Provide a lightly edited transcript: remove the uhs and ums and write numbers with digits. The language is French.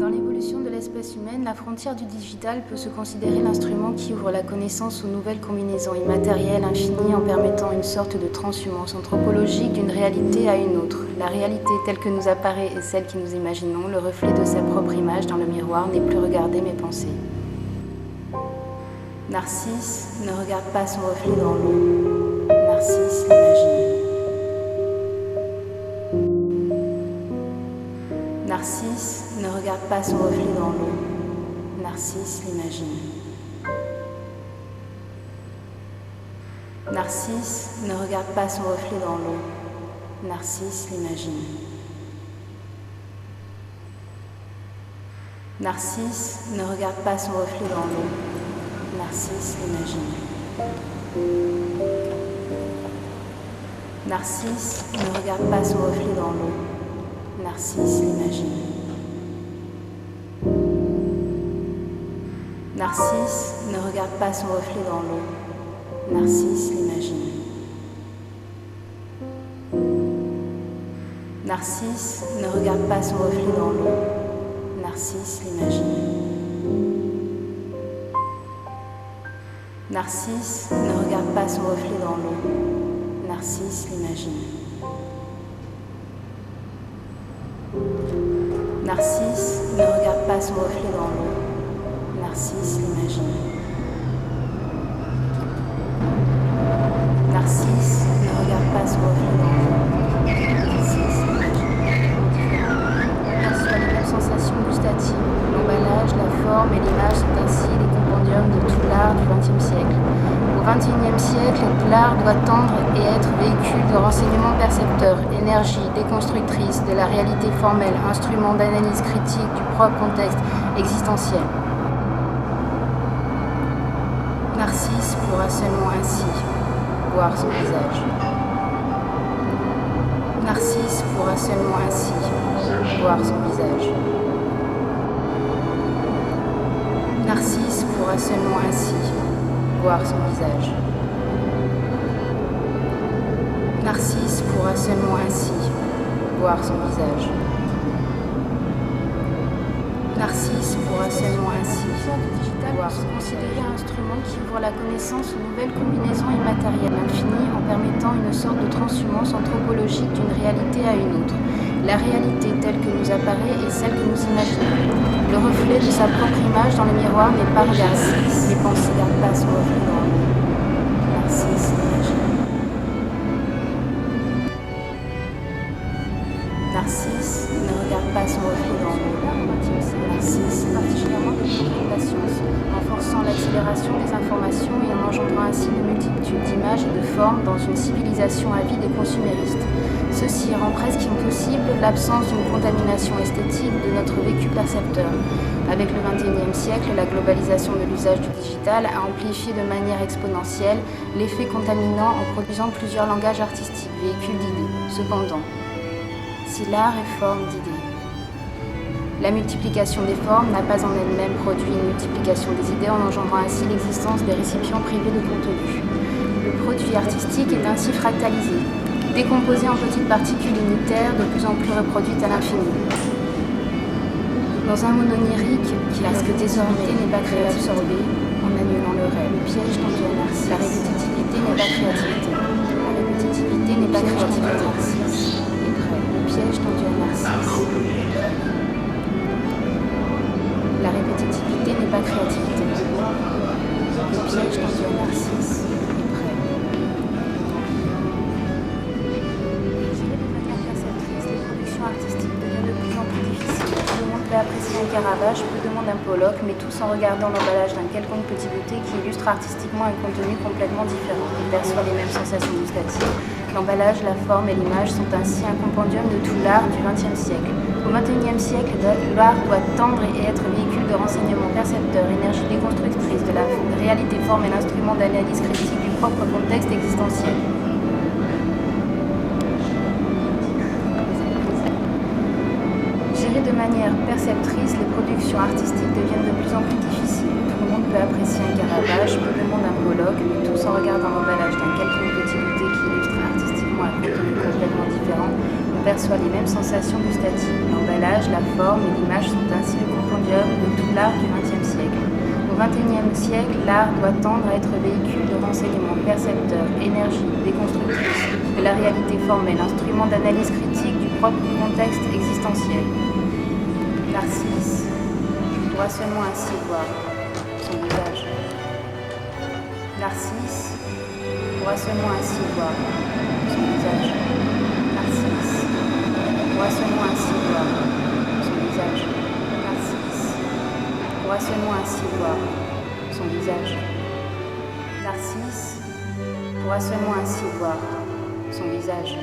Dans l'évolution de l'espèce humaine, la frontière du digital peut se considérer l'instrument qui ouvre la connaissance aux nouvelles combinaisons immatérielles infinies en permettant une sorte de transhumance anthropologique d'une réalité à une autre. La réalité telle que nous apparaît est celle que nous imaginons, le reflet de sa propre image dans le miroir n'est plus regarder mais penser. Narcisse ne regarde pas son reflet dans l'eau. Narcisse l'imagine. Narcisse ne regarde pas son reflet dans l'eau. Narcisse l'imagine. Narcisse ne regarde pas son reflet dans l'eau. Narcisse l'imagine. Narcisse ne regarde pas son reflet dans l'eau. Narcisse l'imagine. Narcisse ne regarde pas son reflet dans l'eau. Narcisse l'imagine. Narcisse ne regarde pas son reflet dans l'eau. Narcisse l'imagine. Narcisse ne regarde pas son reflet dans l'eau. Narcisse l'imagine. Narcisse ne regarde pas son reflet dans l'eau. Narcisse l'imagine. Narcisse ne regarde pas son reflet dans l'eau. Narcisse l'imagine. Narcisse ne regarde pas son reflet dans l'eau. Narcisse l'imagine. Perçoit les mêmes sensations gustatives. L'emballage, la forme et l'image sont ainsi les compendiums de tout l'art du XXe siècle. Au XXIe siècle, l'art doit tendre et être véhicule de renseignements percepteurs, énergie déconstructrice de la réalité formelle, instrument d'analyse critique du propre contexte existentiel. Narcisse pourra seulement ainsi voir son visage. Narcisse pourra seulement ainsi voir son visage. Narcisse pourra seulement ainsi voir son visage. Narcisse pourra seulement ainsi voir son visage. Narcisse pourra seulement ainsi voir son considérer un instrument qui ouvre la connaissance aux nouvelles combinaisons immatérielles infinies en permettant une sorte de transhumance anthropologique d'une réalité à une autre. La réalité telle que nous apparaît est celle que nous imaginons. Le reflet de sa propre image dans le miroir n'est pas regardé. Les pensées ne regardent pas son reflet dans l'eau. Narcisse l'imagine. Narcisse ne regarde pas son reflet dans l'eau. Narcisse, particulièrement des progrès de la science, en forçant l'accélération des informations et en engendrant ainsi une multitude d'images et de formes dans une civilisation avide et consumériste. Ceci rend presque impossible l'absence d'une contamination esthétique de notre vécu percepteur. Avec le XXIe siècle, la globalisation de l'usage du digital a amplifié de manière exponentielle l'effet contaminant en produisant plusieurs langages artistiques, véhicules d'idées. Cependant, si l'art est forme d'idées, la multiplication des formes n'a pas en elle-même produit une multiplication des idées en engendrant ainsi l'existence des récipients privés de contenu. Le produit artistique est ainsi fractalisé, décomposé en petites particules unitaires de plus en plus reproduites à l'infini. Dans un monde onirique qui, parce que désormais n'est pas très absorbé, en annulant le Le piège tendu à Narcisse. La répétitivité n'est pas créativité. La répétitivité n'est pas créativité. Et prêt. Le piège tendu à Narcisse. La répétitivité n'est pas créativité. Le piège tendu à Narcisse. Et prêt. Géré de manière perceptrice, les productions artistiques deviennent de plus en plus difficiles. Tout le monde peut apprécier un Caravage, peu demande un Pollock, mais tous en regardant l'emballage d'un quelconque petit beauté qui illustre artistiquement un contenu complètement différent. Il perçoit les mêmes sensations gustatives. L'emballage, la forme et l'image sont ainsi un compendium de tout l'art du XXe siècle. Au XXIe siècle, l'art doit tendre et être véhicule de renseignements percepteurs, énergie déconstructrice de la réalité forme et l'instrument d'analyse critique du propre contexte existentiel. Gérées de manière perceptrice, les productions artistiques deviennent de plus en plus difficiles. Tout le monde peut apprécier un Caravage, peu de monde un Pollock, mais tous en regardant l'emballage d'un quelconque petit beauté qui illustre artistiquement un contenu complètement différent, on perçoit les mêmes sensations gustatives. L'emballage, la forme et l'image sont ainsi le compendium de tout l'art du XXe siècle. Au XXIe siècle, l'art doit tendre à être véhicule de renseignements percepteurs, énergie déconstructrice de la réalité formelle, instrument d'analyse critique du propre contexte existentiel. Narcisse pourra seulement ainsi voir son visage. Narcisse pourra seulement ainsi voir son visage. Narcisse pourra seulement ainsi voir son visage. Narcisse pourra seulement ainsi voir son visage. Narcisse pourra seulement ainsi voir son visage.